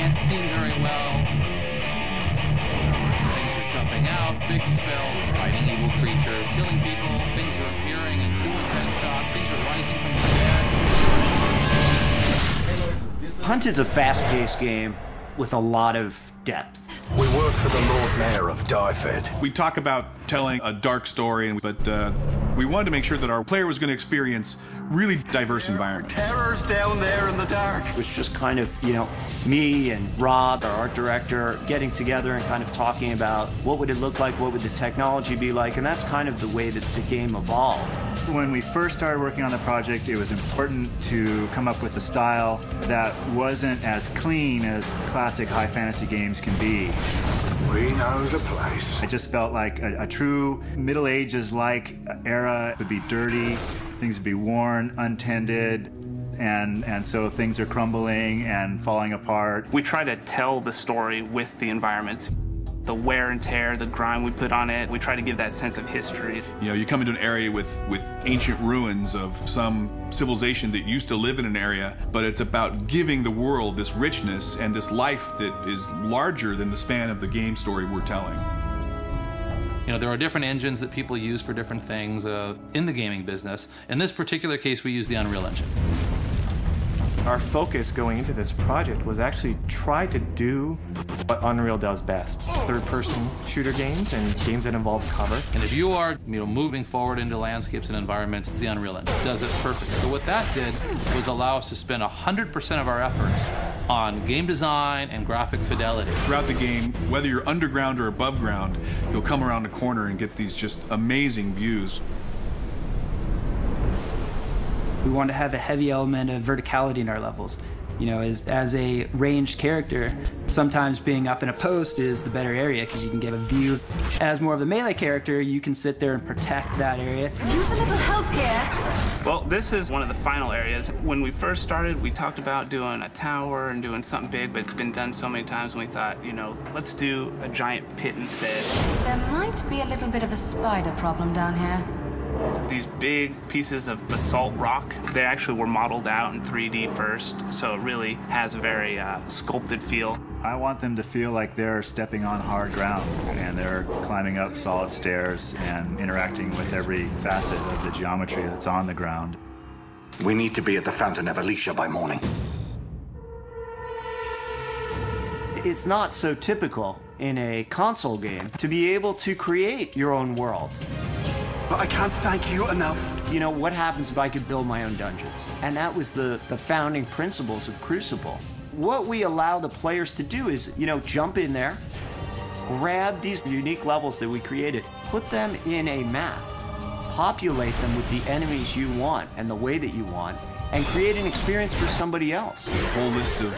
can't see very well. Things are jumping out, big spells, fighting evil creatures, killing people, things are appearing in 2 and 10 shots, things are rising from the air. Hunted's a fast-paced game with a lot of depth. We work for the Lord Mayor of Dyfed. We talk about telling a dark story, but we wanted to make sure that our player was going to experience really diverse environments. Terror's down there in the dark. It was just kind of, you know, me and Rob, our art director, getting together and kind of talking about what would it look like, what would the technology be like, and that's kind of the way that the game evolved. When we first started working on the project, it was important to come up with a style that wasn't as clean as classic high fantasy games can be. We know the place. I just felt like a true Middle Ages-like era would be dirty, things would be worn, untended, and so things are crumbling and falling apart. We try to tell the story with the environment. The wear and tear, the grime we put on it, we try to give that sense of history. You know, you come into an area with ancient ruins of some civilization that used to live in an area, but it's about giving the world this richness and this life that is larger than the span of the game story we're telling. You know, there are different engines that people use for different things in the gaming business. In this particular case, we use the Unreal Engine. Our focus going into this project was actually try to do what Unreal does best. Third-person shooter games and games that involve cover. And if you are, moving forward into landscapes and environments, the Unreal Engine does it perfect. So what that did was allow us to spend 100% of our efforts on game design and graphic fidelity. Throughout the game, whether you're underground or above ground, you'll come around a corner and get these just amazing views. We want to have a heavy element of verticality in our levels. You know, as a ranged character, sometimes being up in a post is the better area because you can get a view. As more of the melee character, you can sit there and protect that area. Use a little help here. Well, this is one of the final areas. When we first started, we talked about doing a tower and doing something big, but it's been done so many times, and we thought, let's do a giant pit instead. There might be a little bit of a spider problem down here. These big pieces of basalt rock, they actually were modeled out in 3D first, so it really has a very sculpted feel. I want them to feel like they're stepping on hard ground and they're climbing up solid stairs and interacting with every facet of the geometry that's on the ground. We need to be at the Fountain of Alicia by morning. It's not so typical in a console game to be able to create your own world. But I can't thank you enough. You know, what happens if I could build my own dungeons? And that was the founding principles of Crucible. What we allow the players to do is, jump in there, grab these unique levels that we created, put them in a map, populate them with the enemies you want and the way that you want, and create an experience for somebody else. There's a whole list of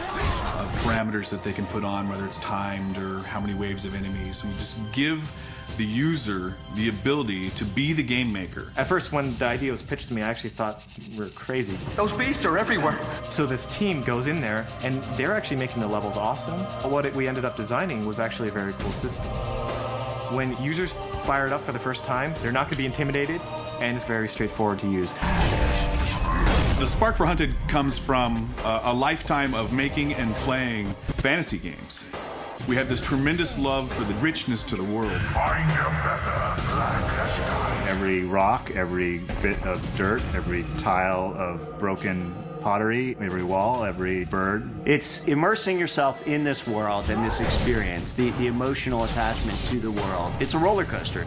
parameters that they can put on, whether it's timed or how many waves of enemies. And we just give the user the ability to be the game maker. At first, when the idea was pitched to me, I actually thought we were crazy. Those beasts are everywhere. So this team goes in there, and they're actually making the levels awesome. What we ended up designing was actually a very cool system. When users fire it up for the first time, they're not going to be intimidated, and it's very straightforward to use. The spark for Hunted comes from a lifetime of making and playing fantasy games. We have this tremendous love for the richness to the world. Every rock, every bit of dirt, every tile of broken pottery, every wall, every bird. It's immersing yourself in this world and this experience, the emotional attachment to the world. It's a roller coaster.